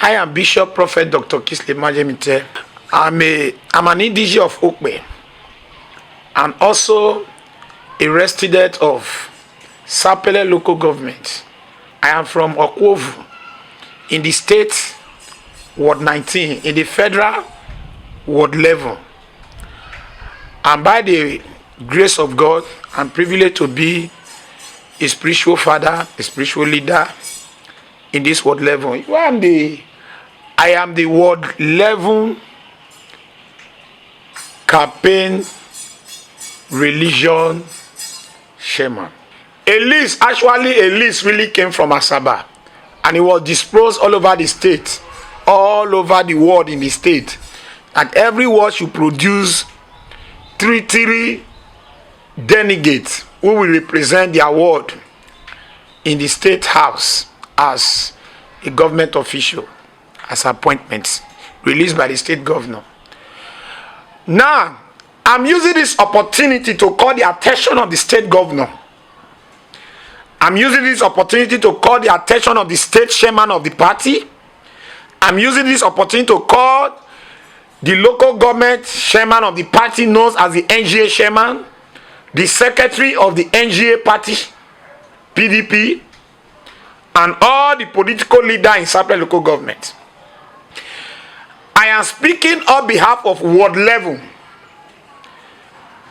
I am Bishop Prophet Dr. Kingsley Majemite. I'm an indigenous of Okpe and also a resident of Sapele local government. I am from Okwovu in the state Ward 19, in the federal Ward 11. And by the grace of God, I'm privileged to be a spiritual father, a spiritual leader in this Ward 11. I am the Ward 11 campaign religion chairman. A list really came from Asaba, and it was dispersed all over the state, all over the world in the state. And every ward should produce three delegates who will represent their ward in the state house as a government official, as appointments released by the state governor. Now, I'm using this opportunity to call the attention of the state governor. I'm using this opportunity to call the attention of the state chairman of the party. I'm using this opportunity to call the local government chairman of the party known as the NGA chairman, the secretary of the NGA party, PDP, and all the political leaders in Sapele local government. I am speaking on behalf of Ward 11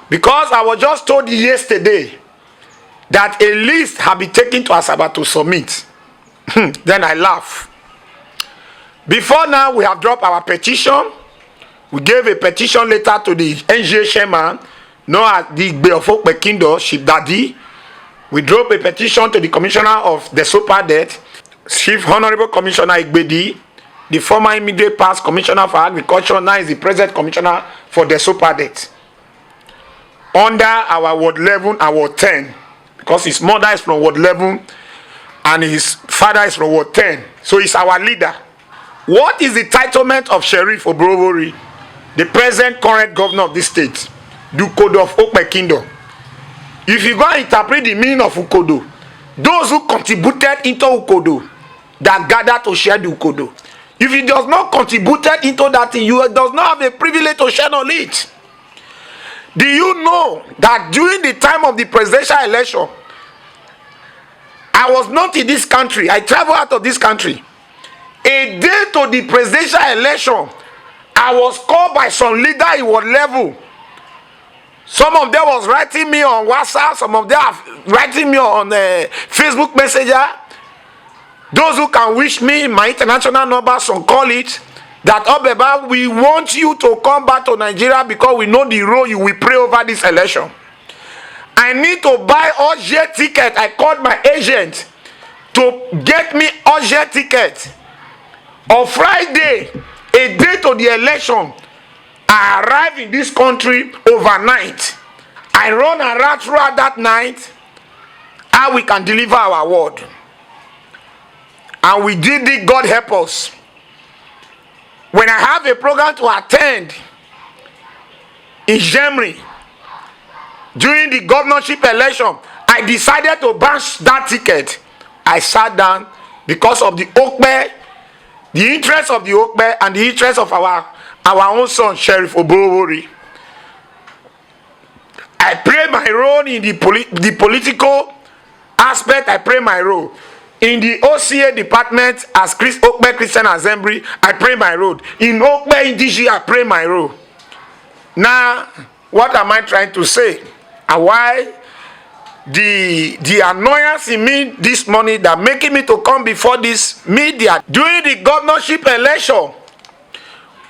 because I was just told yesterday that a list had been taken to Asaba to submit. Then I laugh. Before now, we have dropped our petition. We gave a petition letter to the NGA chairman, known as the Igbe of Okpe Kingdom, Chief Daddy. We dropped a petition to the commissioner of the Sopa Debt, Chief Honorable Commissioner Igbedi, the former immediate past commissioner for agriculture, now is the present commissioner for the Sopa Debt. Under our Ward 11 and Ward 10, because his mother is from Ward 11 and his father is from Ward 10. So he's our leader. What is the entitlement of Sheriff Obrowori, the present current governor of this state, the Ukodo of Okpe Kingdom? If you go and interpret the meaning of Ukodo, those who contributed into Ukodo, that gathered to share the Ukodo. If he does not contribute into that thing, you does not have a privilege to share on it. Do you know that during the time of the presidential election, I was not in this country. I traveled out of this country. A day to the presidential election, I was called by some leader in Ward level. Some of them was writing me on WhatsApp. Some of them are writing me on Facebook Messenger. Those who can wish me my international number, some call it, that Obeba, we want you to come back to Nigeria because we know the role you will play over this election. I need to buy urgent ticket. I called my agent to get me urgent ticket. On Friday, a day to the election, I arrived in this country overnight. I run around throughout that night how we can deliver our word. And we did it, God help us. When I have a program to attend in January, during the governorship election, I decided to bash that ticket. I sat down because of the Okpe, the interest of the Okpe and the interest of our own son, Sheriff Obrowori. I play my role in the political aspect. I play my role. In the OCA department as Okpe Christian Assembly, I play my role. In Okpe DG, I play my role. Now, what am I trying to say? And why the annoyance in me this morning that making me to come before this media? During the governorship election,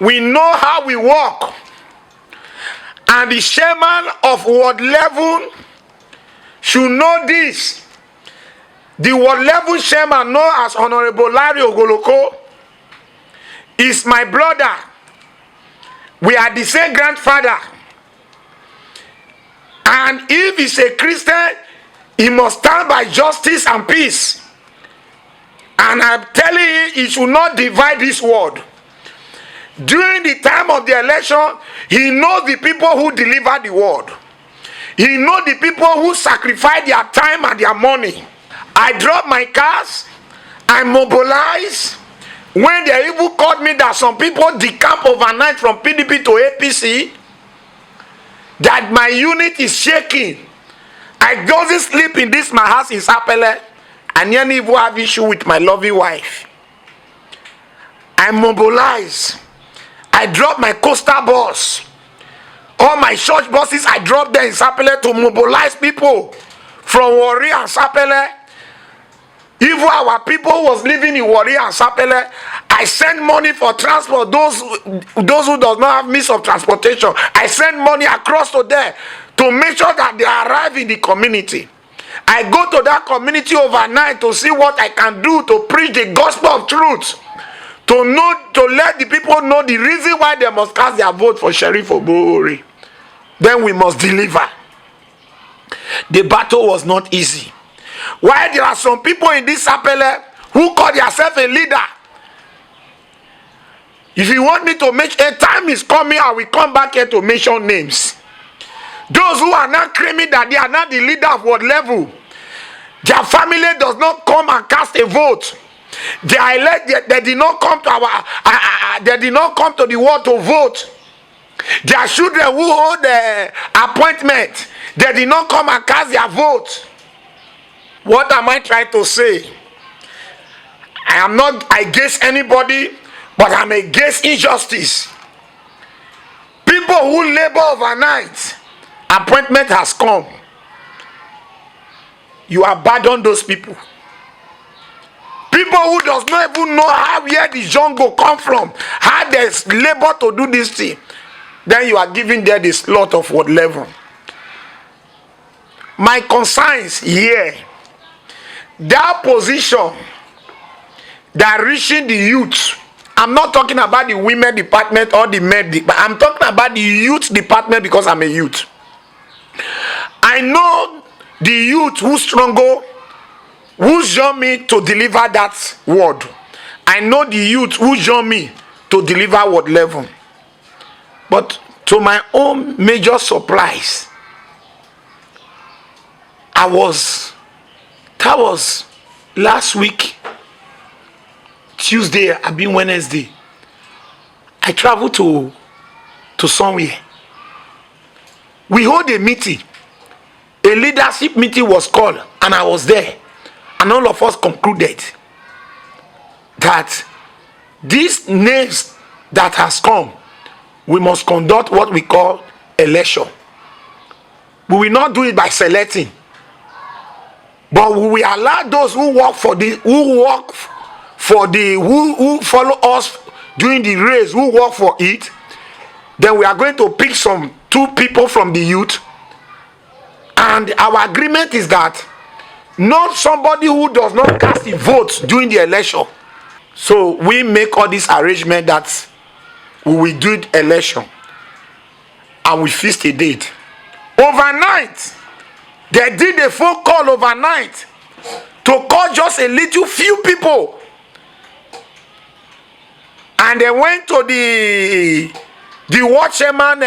we know how we work. And the chairman of Ward 11 should know this. The Ward 11 chairman, known as Honorable Larry Ogoloko, is my brother. We are the same grandfather. And if he's a Christian, he must stand by justice and peace. And I'm telling you, he should not divide this world. During the time of the election, he knows the people who deliver the word. He knows the people who sacrifice their time and their money. I drop my cars, I mobilize, When they even called me that some people decamp overnight from PDP to APC, that my unit is shaking. I doesn't sleep in this my house in Sapele. I nearly even have issue with my loving wife. I mobilize. I drop my coastal bus. All my church buses, I drop them in Sapele to mobilize people from Warri and Sapele. Even our people who was living in Warri and Sapele, I send money for transport. Those who does not have means of transportation, I send money across to them to make sure that they arrive in the community. I go to that community overnight to see what I can do to preach the gospel of truth, to let the people know the reason why they must cast their vote for Sheriff Obori. Then we must deliver. The battle was not easy. While there are some people in this Sapele who call themselves a leader, if you want me to make a time is coming, I will come back here to mention names. Those who are not claiming that they are not the leader of what level, their family does not come and cast a vote. They did not come to they did not come to the ward to vote. Their children who hold the appointment, they did not come and cast their vote. What am I trying to say? I am not against anybody, but I'm against injustice. People who labor overnight, appointment has come. You abandon those people. People who does not even know how where the jungle come from, how they labor to do this thing. Then you are giving them the slot of what level. My concerns here, that position that reaching the youth. I'm not talking about the women department or the men department. I'm talking about the youth department because I'm a youth. I know the youth who struggle, who join me to deliver that word. I know the youth who join me to deliver word level. But to my own major surprise, that was last week, Tuesday, I've been Wednesday. I traveled to somewhere. We hold a meeting. A leadership meeting was called, and I was there. And all of us concluded that these names that has come, we must conduct what we call election. We will not do it by selecting, but we will allow those who who follow us during the race, who work for it. Then we are going to pick two people from the youth, and our agreement is that not somebody who does not cast a vote during the election. So we make all this arrangement that we will do the election, and we fix a date. Overnight, they did a phone call overnight to call just a little few people, and they went to the watchman's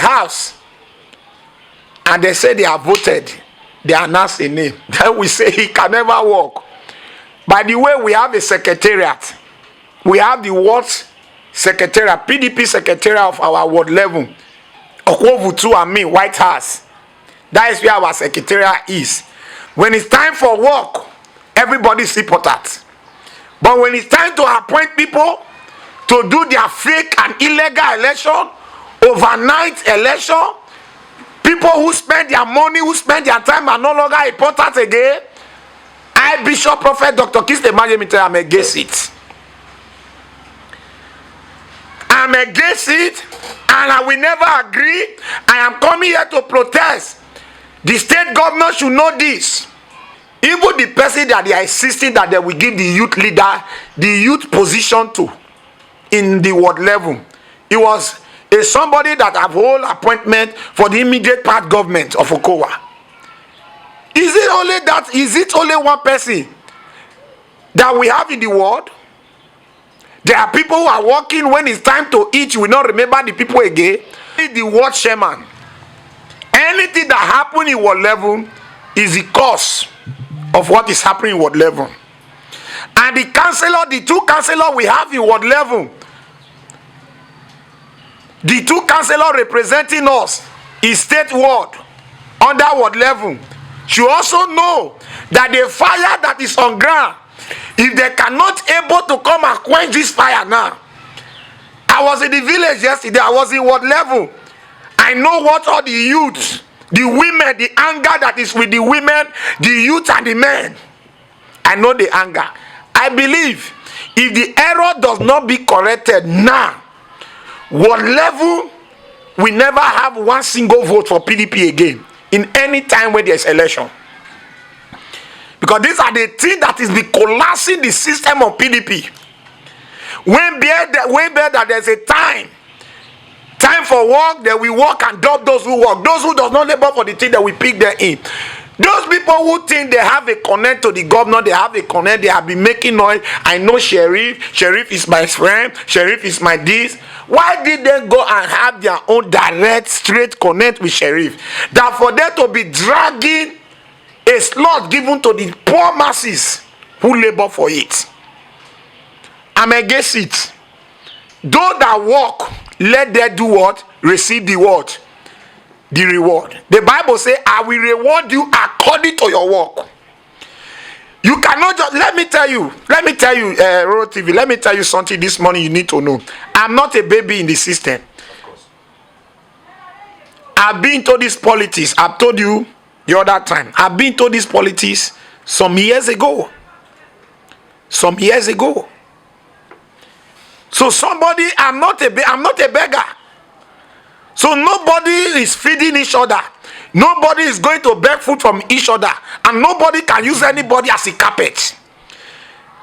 house, and they said they have voted. They announced a name. Then we say he can never walk. By the way, we have a secretariat. We have the ward secretariat, PDP secretariat of our ward level. Okwovutu and me, White House. That is where our secretariat is. When it's time for work, everybody is important. But when it's time to appoint people to do their fake and illegal election, overnight election, people who spend their money, who spend their time are no longer important again, I, Bishop Prophet Dr. Kingsley Majemite, I'm against it. I'm against it, and I will never agree. I am coming here to protest. The state government should know this. Even the person that they are insisting that they will give the youth leader, the youth position to, in the ward level, it was somebody that have whole appointment for the immediate part government of Okowa. Is it only that? Is it only one person that we have in the world? There are people who are working when it's time to eat. You will not remember the people again. The ward chairman. Anything that happens in ward level is the cause of what is happening in ward level. And the councillor, the two councillors we have in ward level, the two councillors representing us in state ward, under ward level, should also know that the fire that is on ground, if they cannot able to come and quench this fire now. I was in the village yesterday, I was in ward level. I know what all the youth, the women, the anger that is with the women, the youth and the men. I know the anger. I believe if the error does not be corrected now, ward level will never have one single vote for PDP again in any time when there's election. Because these are the things that is be collapsing the system of PDP. When that there's a time for work, that we work and dub those who work. Those who does not labor for the thing that we pick them in. Those people who think they have a connect to the governor, they have a connect, they have been making noise. I know Sheriff is my friend, Sheriff is my this. Why did they go and have their own direct, straight connect with Sheriff? That for them to be dragging a slot given to the poor masses who labor for it. I'm against it. Those that work, let them do what? Receive the what? The reward. The Bible says, I will reward you according to your work. You cannot just, let me tell you, Rero TV, let me tell you something this morning you need to know. I'm not a baby in the system. I've been to this politics. I've told you the other time. I've been to this politics some years ago. Some years ago. So somebody, I'm not a beggar. So nobody is feeding each other. Nobody is going to beg food from each other. And nobody can use anybody as a carpet.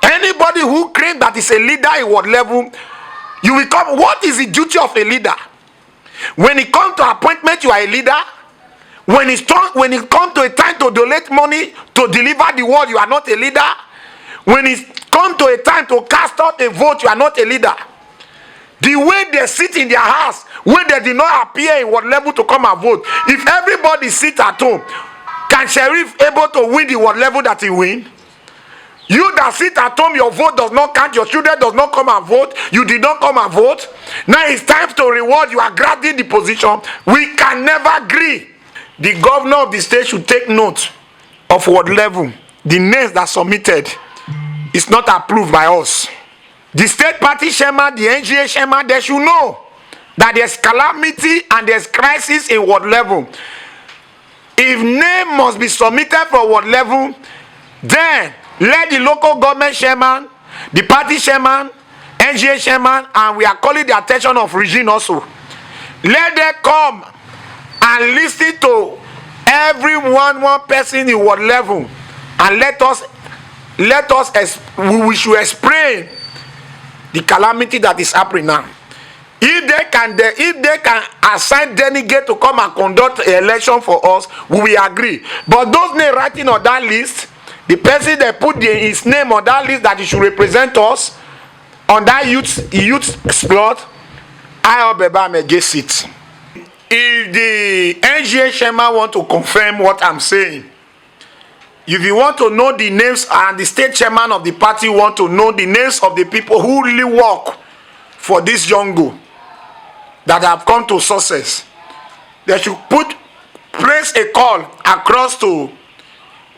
Anybody who claims that is a leader in what level, you will come. What is the duty of a leader? When it comes to appointment, you are a leader. When it comes to a time to donate money to deliver the word, you are not a leader. When it comes to a time to cast out a vote, you are not a leader. The way they sit in their house, when they did not appear in what level to come and vote, if everybody sit at home, can Sheriff able to win the what level that he win? You that sit at home, your vote does not count, your children does not come and vote, you did not come and vote. Now it's time to reward, you are grabbing the position. We can never agree. The governor of the state should take note of what level the names that submitted is not approved by us. The state party chairman, the NGA chairman, they should know that there's calamity and there's crisis in what level. If name must be submitted for what level, then let the local government chairman, the party chairman, NGA chairman, and we are calling the attention of regime also. Let them come and listen to one person in what level, and we should explain the calamity that is happening now. If they can assign delegate to come and conduct an election for us, we will agree. But those names writing on that list, the person that put his name on that list that he should represent us on that youth slot, I am against it. If the NGA chairman want to confirm what I'm saying, if you want to know the names, and the state chairman of the party want to know the names of the people who really work for this jungle that have come to success, they should place a call across to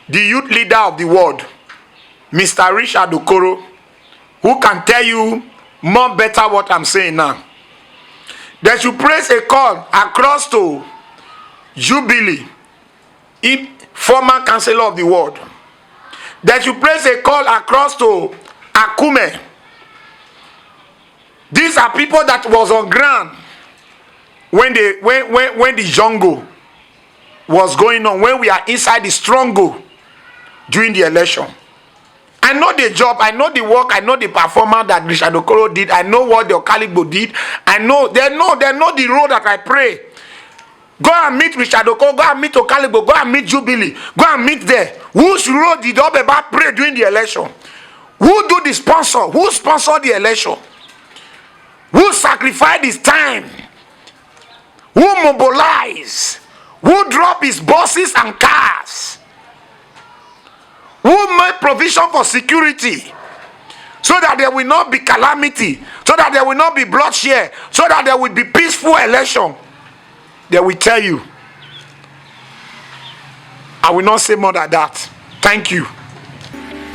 the youth leader of the world, Mr. Richard Okoro, who can tell you more better what I'm saying now. They should place a call across to Jubilee, former Chancellor of the world. They should place a call across to Akume. These are people that was on ground when the jungle was going on, when we are inside the stronghold during the election. I know the job, I know the work, I know the performance that Richard Okoro did, I know what the Okalibo did, I know they know the role that I pray. Go and meet Richard Okoro, go and meet Okalibo, go and meet Jubilee, go and meet there. Whose role did Obeba pray during the election? Who do the sponsor? Who sponsored the election? Who sacrificed his time? Who mobilized? Who dropped his buses and cars? Who made provision for security? so that there will not be calamity, so that there will not be bloodshed, so that there will be peaceful election, they will tell you. I will not say more than that. Thank you.